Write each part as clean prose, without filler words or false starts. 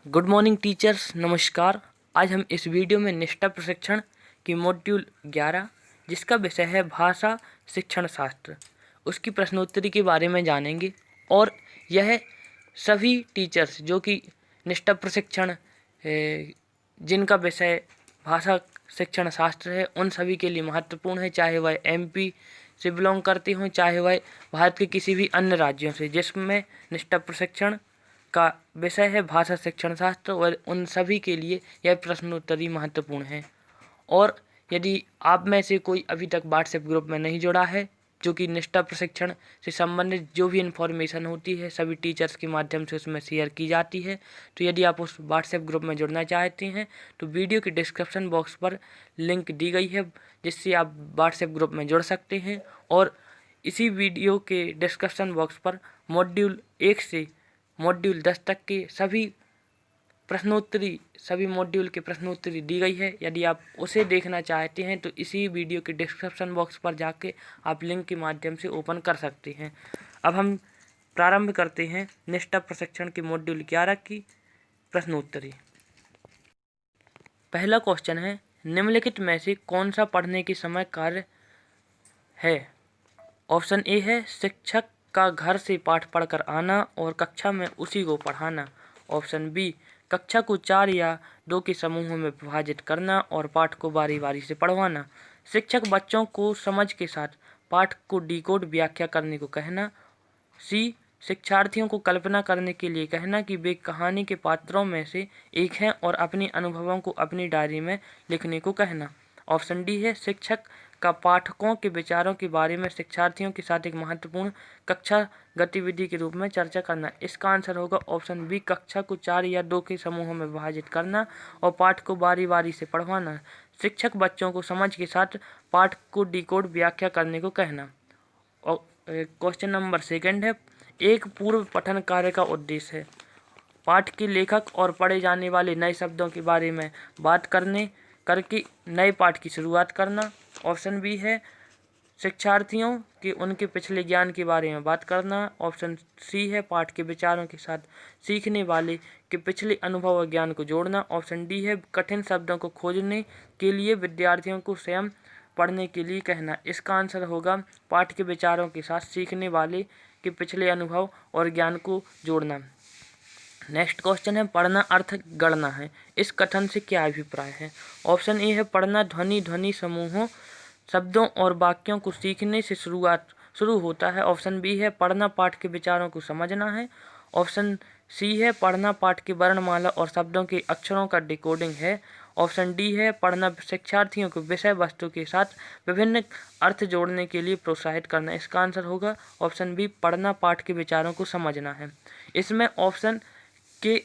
Good morning teachers, नमस्कार। आज हम इस वीडियो में निष्ठा प्रशिक्षण की मॉड्यूल 11 जिसका विषय है भाषा शिक्षण शास्त्र, उसकी प्रश्नोत्तरी के बारे में जानेंगे। और यह सभी टीचर्स जो कि निष्ठा प्रशिक्षण जिनका विषय भाषा शिक्षण शास्त्र है उन सभी के लिए महत्वपूर्ण है, चाहे वह एमपी से बिलोंग करते हों, चाहे वह भारत के किसी भी अन्य राज्यों से जिसमें निष्ठा प्रशिक्षण का विषय है भाषा शिक्षण शास्त्र, और उन सभी के लिए यह प्रश्नोत्तरी महत्वपूर्ण है। और यदि आप में से कोई अभी तक व्हाट्सएप ग्रुप में नहीं जुड़ा है, जो कि निष्ठा प्रशिक्षण से संबंधित जो भी इन्फॉर्मेशन होती है सभी टीचर्स के माध्यम से उसमें शेयर की जाती है, तो यदि आप उस व्हाट्सएप ग्रुप में जुड़ना चाहते हैं तो वीडियो के डिस्क्रिप्शन बॉक्स पर लिंक दी गई है जिससे आप व्हाट्सएप ग्रुप में जुड़ सकते हैं। और इसी वीडियो के डिस्क्रिप्शन बॉक्स पर मॉड्यूल 1 से मॉड्यूल 10 तक के सभी मॉड्यूल की प्रश्नोत्तरी दी गई है। यदि आप उसे देखना चाहते हैं तो इसी वीडियो के डिस्क्रिप्शन बॉक्स पर जाके आप लिंक के माध्यम से ओपन कर सकते हैं। अब हम प्रारंभ करते हैं निष्ठा प्रशिक्षण के मॉड्यूल 11 की प्रश्नोत्तरी। पहला क्वेश्चन है, निम्नलिखित में से कौन सा पढ़ने के समय कार्य है? ऑप्शन ए है शिक्षक का घर से पाठ पढ़कर आना और कक्षा में उसी को पढ़ाना। ऑप्शन बी, कक्षा को 4 या 2 के समूहों में विभाजित करना और पाठ को बारी बारी से पढ़वाना। शिक्षक बच्चों को समझ के साथ पाठ को डिकोड व्याख्या करने को कहना। सी, शिक्षार्थियों को कल्पना करने के लिए कहना कि वे कहानी के पात्रों में से एक हैं और अपने अनुभवों को अपनी डायरी में लिखने को कहना। ऑप्शन डी है शिक्षक का पाठकों के विचारों के बारे में शिक्षार्थियों के साथ एक महत्वपूर्ण कक्षा गतिविधि के रूप में चर्चा करना। इसका आंसर होगा ऑप्शन बी, कक्षा को 4 या 2 के समूहों में विभाजित करना और पाठ को बारी बारी से पढ़वाना। शिक्षक बच्चों को समझ के साथ पाठ को डिकोड व्याख्या करने को कहना। और क्वेश्चन नंबर 2 है, एक पूर्व पठन कार्य का उद्देश्य है पाठ के लेखक और पढ़े जाने वाले नए शब्दों के बारे में बात करके नए पाठ की शुरुआत करना। ऑप्शन बी है शिक्षार्थियों के उनके पिछले ज्ञान के बारे में बात करना। ऑप्शन सी है पाठ के विचारों के साथ सीखने वाले के पिछले अनुभव और ज्ञान को जोड़ना। ऑप्शन डी है कठिन शब्दों को खोजने के लिए विद्यार्थियों को स्वयं पढ़ने के लिए कहना। इसका आंसर होगा पाठ के विचारों के साथ सीखने वाले के पिछले अनुभव और ज्ञान को जोड़ना। नेक्स्ट क्वेश्चन है, पढ़ना अर्थ गढ़ना है, इस कथन से क्या अभिप्राय है? ऑप्शन ए है पढ़ना ध्वनि समूहों शब्दों और वाक्यों को सीखने से शुरू होता है। ऑप्शन बी है पढ़ना पाठ के विचारों को समझना है। ऑप्शन सी है पढ़ना पाठ की वर्णमाला और शब्दों के अक्षरों का डिकोडिंग है। ऑप्शन डी है पढ़ना शिक्षार्थियों को विषय वस्तु के साथ विभिन्न अर्थ जोड़ने के लिए प्रोत्साहित करना। इसका आंसर होगा ऑप्शन बी, पढ़ना पाठ के विचारों को समझना है। इसमें ऑप्शन के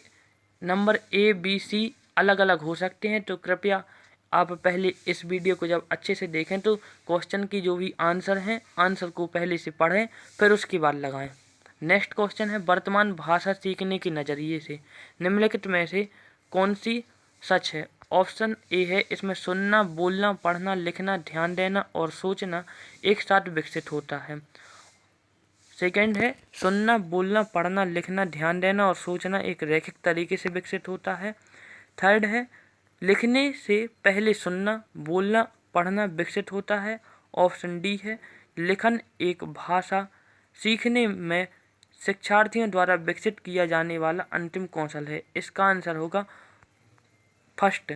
नंबर ए, बी, सी अलग अलग हो सकते हैं, तो कृपया आप पहले इस वीडियो को जब अच्छे से देखें तो क्वेश्चन की जो भी आंसर हैं आंसर को पहले से पढ़ें फिर उसके बाद लगाएं। नेक्स्ट क्वेश्चन है, वर्तमान भाषा सीखने के नज़रिए से निम्नलिखित में से कौन सी सच है? ऑप्शन ए है इसमें सुनना, बोलना, पढ़ना, लिखना, ध्यान देना और सोचना एक साथ विकसित होता है। सेकंड है सुनना, बोलना, पढ़ना, लिखना, ध्यान देना और सोचना एक रैखिक तरीके से विकसित होता है। थर्ड है लिखने से पहले सुनना, बोलना, पढ़ना विकसित होता है। ऑप्शन डी है लिखन एक भाषा सीखने में शिक्षार्थियों द्वारा विकसित किया जाने वाला अंतिम कौशल है। इसका आंसर होगा फर्स्ट,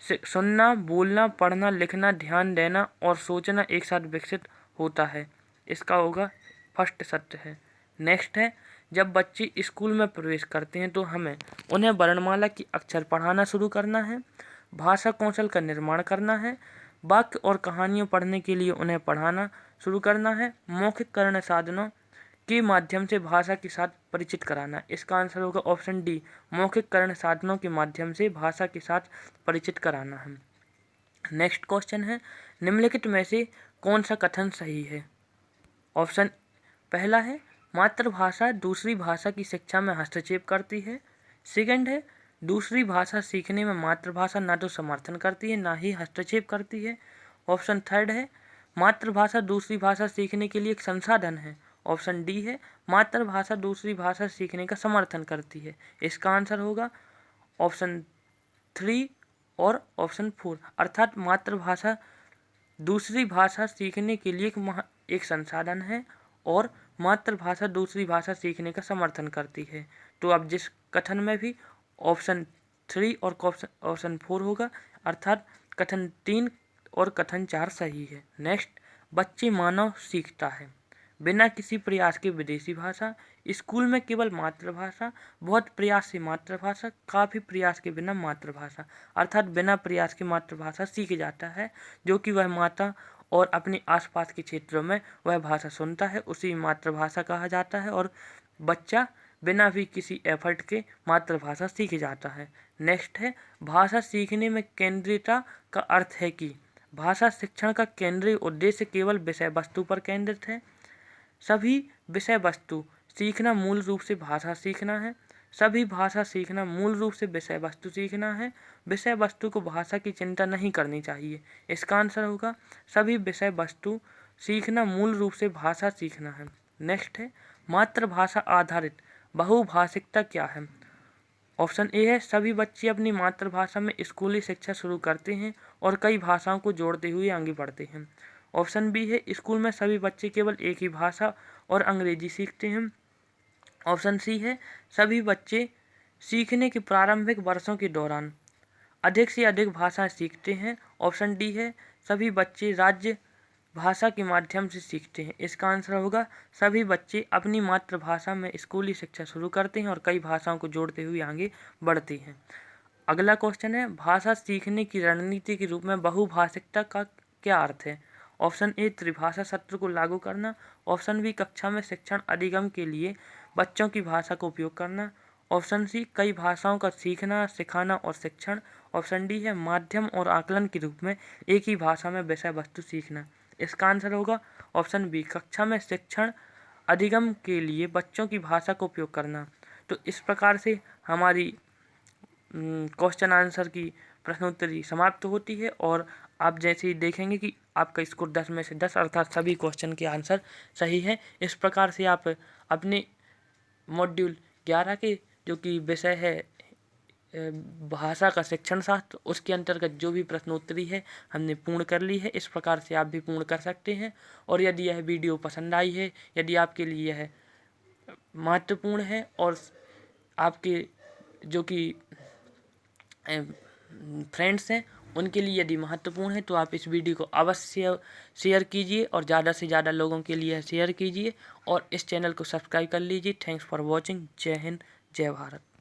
सुनना, बोलना, पढ़ना, लिखना, ध्यान देना और सोचना एक साथ विकसित होता है। इसका होगा फर्स्ट सत्य है। नेक्स्ट है, जब बच्चे स्कूल में प्रवेश करते हैं तो हमें उन्हें वर्णमाला की अक्षर पढ़ाना शुरू करना है, भाषा कौशल का निर्माण करना है, वाक्य और कहानियाँ पढ़ने के लिए उन्हें पढ़ाना शुरू करना है, मौखिक कर्ण साधनों के माध्यम से भाषा के साथ परिचित कराना। इसका आंसर होगा ऑप्शन डी, मौखिक कर्ण साधनों के माध्यम से भाषा के साथ परिचित कराना है। नेक्स्ट क्वेश्चन है, निम्नलिखित में से कौन सा कथन सही है? ऑप्शन पहला है मातृभाषा दूसरी भाषा की शिक्षा में हस्तक्षेप करती है। सेकंड है दूसरी भाषा सीखने में मातृभाषा ना तो समर्थन करती है ना ही हस्तक्षेप करती है। ऑप्शन थर्ड है मातृभाषा दूसरी भाषा सीखने के लिए एक संसाधन है। ऑप्शन डी है मातृभाषा दूसरी भाषा सीखने का समर्थन करती है। इसका आंसर होगा ऑप्शन 3 और ऑप्शन 4। अर्थात मातृभाषा दूसरी भाषा सीखने के लिए एक संसाधन है और मातृभाषा दूसरी भाषा सीखने का समर्थन करती है। तो अब जिस कथन में भी ऑप्शन 3 और ऑप्शन 4 होगा, अर्थात कथन 3 और कथन 4 सही है। नेक्स्ट, बच्चे मानव सीखता है बिना किसी प्रयास के विदेशी भाषा, स्कूल में केवल मातृभाषा, बहुत प्रयास से मातृभाषा, काफ़ी प्रयास के बिना मातृभाषा। अर्थात बिना प्रयास की मातृभाषा सीख जाता है, जो कि वह माता और अपने आसपास के क्षेत्रों में वह भाषा सुनता है, उसी मातृभाषा कहा जाता है। और बच्चा बिना भी किसी एफर्ट के मातृभाषा सीख जाता है। नेक्स्ट है, भाषा सीखने में केंद्रीयता का अर्थ है कि भाषा शिक्षण का केंद्रीय उद्देश्य केवल विषय वस्तु पर केंद्रित है। सभी विषय वस्तु सीखना मूल रूप से भाषा सीखना है। सभी भाषा सीखना मूल रूप से विषय वस्तु सीखना है। विषय वस्तु को भाषा की चिंता नहीं करनी चाहिए। इसका आंसर होगा सभी विषय वस्तु सीखना मूल रूप से भाषा सीखना है। नेक्स्ट है, मातृभाषा आधारित बहुभाषिकता क्या है? ऑप्शन ए है, सभी बच्चे अपनी मातृभाषा में स्कूली शिक्षा शुरू करते हैं और कई भाषाओं को जोड़ते हुए आगे बढ़ते हैं। ऑप्शन बी है, स्कूल में सभी बच्चे केवल एक ही भाषा और अंग्रेजी सीखते हैं। ऑप्शन सी है, सभी बच्चे सीखने के प्रारंभिक वर्षों के दौरान अधिक से अधिक भाषा सीखते हैं। ऑप्शन डी है, सभी बच्चे राज्य भाषा के माध्यम से सीखते हैं। इसका आंसर होगा सभी बच्चे अपनी मातृभाषा में स्कूली शिक्षा शुरू करते हैं और कई भाषाओं को जोड़ते हुए आगे बढ़ते हैं। अगला क्वेश्चन है, भाषा सीखने की रणनीति के रूप में बहुभाषिकता का क्या अर्थ है? ऑप्शन ए, त्रिभाषा सत्र को लागू करना। ऑप्शन बी, कक्षा में शिक्षण अधिगम के लिए बच्चों की भाषा का उपयोग करना। ऑप्शन सी, कई भाषाओं का सीखना, सिखाना और शिक्षण। ऑप्शन डी है, माध्यम और आकलन के रूप में एक ही भाषा में विषय वस्तु सीखना। इसका आंसर होगा ऑप्शन बी, कक्षा में शिक्षण अधिगम के लिए बच्चों की भाषा का उपयोग करना। तो इस प्रकार से हमारी क्वेश्चन आंसर की प्रश्नोत्तरी समाप्त होती है और आप जैसे ही देखेंगे कि आपका स्कोर 10 में से 10 अर्थात सभी क्वेश्चन के आंसर सही है। इस प्रकार से आप अपने मॉड्यूल 11 के जो कि विषय है भाषा का शिक्षण शास्त्र, उसके अंतर्गत जो भी प्रश्नोत्तरी है हमने पूर्ण कर ली है। इस प्रकार से आप भी पूर्ण कर सकते हैं। और यदि यह वीडियो पसंद आई है, यदि आपके लिए यह महत्वपूर्ण है और आपके जो कि फ्रेंड्स हैं उनके लिए यदि महत्वपूर्ण है, तो आप इस वीडियो को अवश्य शेयर कीजिए और ज़्यादा से ज़्यादा लोगों के लिए शेयर कीजिए और इस चैनल को सब्सक्राइब कर लीजिए। Thanks for watching. जय हिंद, जय भारत।